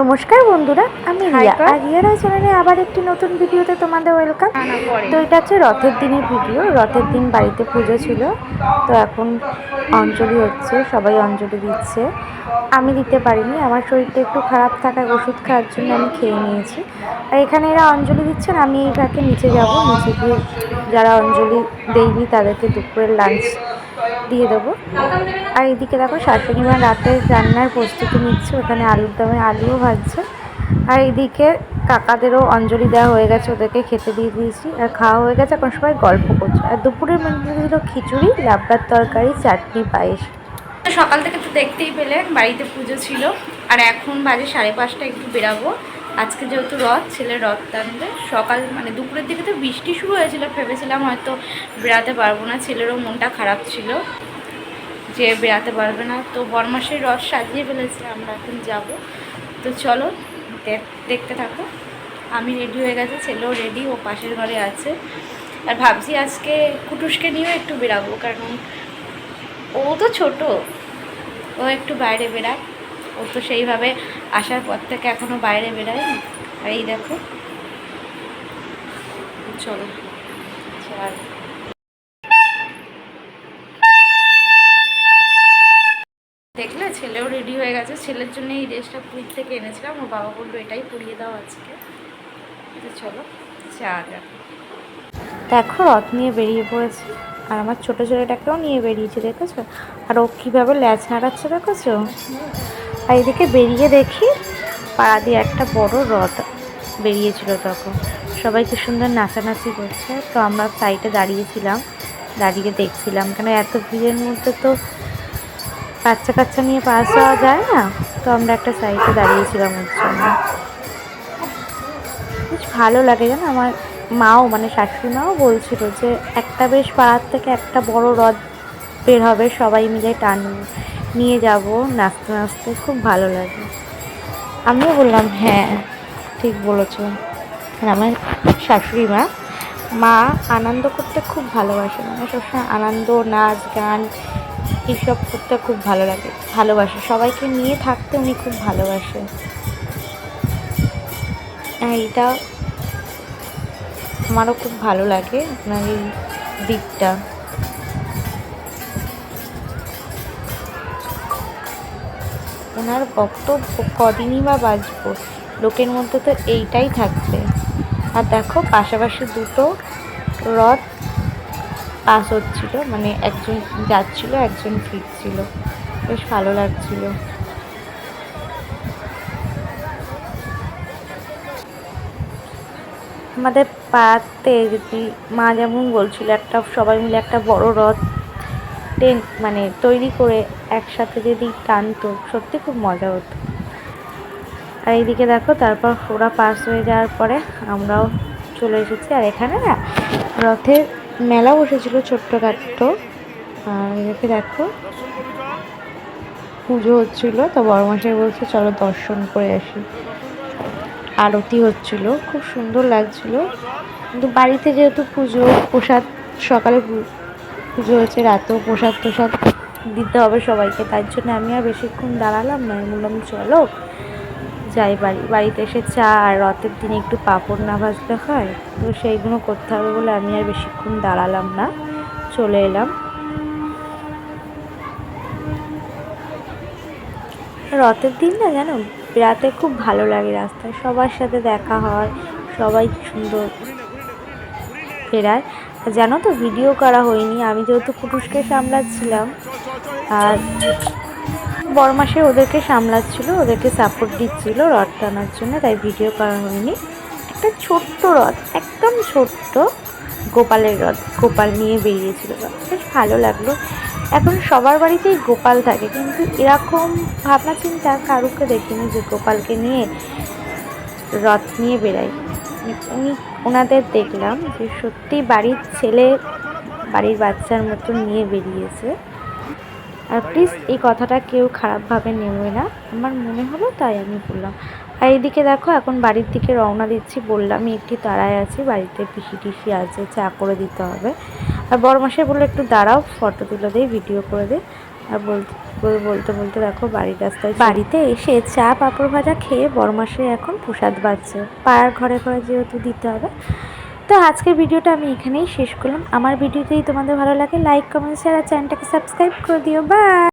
নমস্কার বন্ধুরা, আমি রিয়া আর রিয়ার চ্যানেলে আবার একটি নতুন ভিডিওতে তোমাদের ওয়েলকাম। তো এটা হচ্ছে রথের দিনের ভিডিও। রথের দিন বাড়িতে পুজো ছিল, তো এখন অঞ্জলি হচ্ছে, সবাই অঞ্জলি দিচ্ছে। আমি দিতে পারিনি, আমার শরীরটা একটু খারাপ থাকায় ওষুধ খাওয়ার জন্য আমি খেয়ে নিয়েছি। আর এখানে এরা অঞ্জলি দিচ্ছেন, আমি এই ফাঁকে নিচে যাব, নিচে গিয়ে যারা অঞ্জলি দেয়নি তাদেরকে দুপুরের লাঞ্চ দিয়ে দেবো। আর এদিকে দেখো শাশুড়ি মা রাতের রান্নার প্রস্তুতি নিচ্ছে, ওখানে আলুর দমে আলুও ভাজছে। আর এইদিকে কাকাদেরও অঞ্জলি দেওয়া হয়ে গেছে, ওদেরকে খেতে দিয়ে দিয়েছি আর খাওয়া হয়ে গেছে। এখন সবাই গল্প করছে। আর দুপুরের মেনুতে ছিল খিচুড়ি, লাবড়ার তরকারি, চাটনি, পায়েস। সকাল থেকে তো দেখতেই পেলেন বাড়িতে পুজো ছিল। আর এখন বাজে 5:30, একটু বেরাবো। আজকে যেহেতু রথ, ছেলের রথ টানবে। সকাল মানে দুপুরের দিকে তো বৃষ্টি শুরু হয়েছিল, ভেবেছিলাম হয়তো বেরাতে পারবো না, ছেলেরও মনটা খারাপ ছিল যে বেরাতে পারবে না। তো বরমাসের রথ সাজিয়ে ফেলেছে, আমরা এখন যাব। তো চলো দেখতে থাকো। আমি রেডি হয়ে গেছি, ছেলেও রেডি, ও পাশের ঘরে আছে। আর ভাবছি আজকে কুটুসকে নিয়েও একটু বেরাবো, কারণ ও তো ছোট, ও একটু বাইরে বেরাক। ও তো সেইভাবে আসার পর থেকে এখনও বাইরে বেরায়নি। আর এই দেখো, চলো চল। দেখলে ছেলেও রেডি হয়ে গেছে। ছেলের জন্য এই ড্রেসটা পুরীর থেকে এনেছিলাম, ওর বাবা বললো এটাই পরিয়ে দাও আজকে। তো চলো যা যাক। দেখো রথ নিয়ে বেরিয়ে পড়েছে, আর আমার ছোটো ছেলেটাকেও নিয়ে বেরিয়েছে, দেখেছো? আর ও কীভাবে ল্যাচ নাড়াচ্ছে দেখেছো? আর এদিকে বেরিয়ে দেখি পাড়া দিয়ে একটা বড় রথ বেরিয়েছিল। তখন সবাই কি সুন্দর নাচানাচি করছে। তো আমরা সাইডে দাঁড়িয়েছিলাম, দাঁড়িয়ে দেখছিলাম, কেন এত ভিড়ের মধ্যে তো বাচ্চা কাচ্চা নিয়ে পাস হওয়া যায় না। তো আমরা একটা সাইডে দাঁড়িয়েছিলাম ওর জন্য। বেশ ভালো লাগে জানো। আমার মাও মানে শাশুড়ি মাও বলছিল যে একটা বেশ পাড়ার থেকে একটা বড় রথ বের হবে, সবাই মিলে নিয়ে যাব নাচতে নাচতে, খুব ভালো লাগে। আমিও বললাম হ্যাঁ ঠিক বলেছ। আর আমার শাশুড়ি মা আনন্দ করতে খুব ভালোবাসে, মানে সবসময় আনন্দ, নাচ গান এইসব করতে খুব ভালোবাসে। সবাইকে নিয়ে থাকতে উনি খুব ভালোবাসে। এইটা আমারও খুব ভালো লাগে, আপনার এই দিকটা। ওনার বক্তব্য কদিনই বা বাঁচবো, লোকের মধ্যে তো এইটাই থাকবে। আর দেখো পাশাপাশি দুটো রথ পাস হচ্ছিল, মানে একজন যাচ্ছিল একজন ফিরছিল, বেশ ভালো লাগছিল। আমাদের পাড়াতে যদি মা যেমন বলছিল একটা সবাই মিলে একটা বড় রথ মানে তৈরি করে একসাথে যদি টানতো, সত্যি খুব মজা হতো। আর এইদিকে দেখো তারপর ওরা পাস হয়ে যাওয়ার পরে আমরাও চলে এসেছি। আর এখানে না রথের মেলা বসেছিল ছোট্টখাট্টো। আর এদিকে দেখো পুজো হচ্ছিল, তো বড়মশাই বলছে চলো দর্শন করে আসি। আরতি হচ্ছিল, খুব সুন্দর লাগছিল। কিন্তু বাড়িতে যেহেতু পুজো, প্রসাদ সকালে পুজো হয়েছে, রাতেও প্রসাদ দিতে হবে সবাইকে, তার জন্য আমি আর বেশিক্ষণ দাঁড়ালাম না। আমি বললাম চলো যাই বাড়িতে এসে চা আর রথের দিনে একটু পাঁপড় না ভাজতে হয়, তো সেইগুলো করতে হবে বলে আমি আর বেশিক্ষণ দাঁড়ালাম না, চলে এলাম। রথের দিন না জানো রাতে খুব ভালো লাগে, রাস্তায় সবার সাথে দেখা হয়, সবাই সুন্দর ফেরায়। জানো তো ভিডিও করা হয়নি, আমি যেহেতু কুটুসকে সামলাচ্ছিলাম আর বড়মাসে ওদেরকে সামলাচ্ছিল, ওদেরকে সাপোর্ট দিচ্ছিল রথ টানার জন্য, তাই ভিডিও করা হয়নি। একটা ছোট্ট রথ, একদম ছোট্ট গোপালের রথ, গোপাল নিয়ে বেরিয়েছিল, বেশ ভালো লাগলো। এখন সবার বাড়িতেই গোপাল থাকে, কিন্তু এরকম ভাবনা চিন্তা কারুকে দেখিনি যে গোপালকে নিয়ে রথ নিয়ে বেরাই। ওনাদের দেখলাম যে সত্যি বাড়ির ছেলে বাড়ির বাচ্চার মতো নিয়ে বেরিয়েছে। আর প্লিজ এই কথাটা কেউ খারাপভাবে নেবে না, আমার মনে হলো তাই আমি বললাম। আর এইদিকে দেখো এখন বাড়ির দিকে রওনা দিচ্ছি, বললামই একটি তাড়ায় আছি, বাড়িতে পিসি টিসি আছে, চা করে দিতে হবে। আর বড়মশাই বললো একটু দাঁড়াও, ফটো তুলে দিই, ভিডিও করে দিই। আর বলতে বলতে দেখো বাড়ির রাস্তায় বাড়িতে এসে চা পাঁপড় ভাজা খেয়ে বড়মাসে এখন প্রসাদ বাড়ছে, পাড়ার ঘরে ঘরে যেহেতু দিতে হবে। তো আজকের ভিডিওটা আমি এখানেই শেষ করলাম। আমার ভিডিওতেই তোমাদের ভালো লাগে লাইক কমেন্ট শেয়ার আর চ্যানেলটাকে সাবস্ক্রাইব করে দিও। বাই।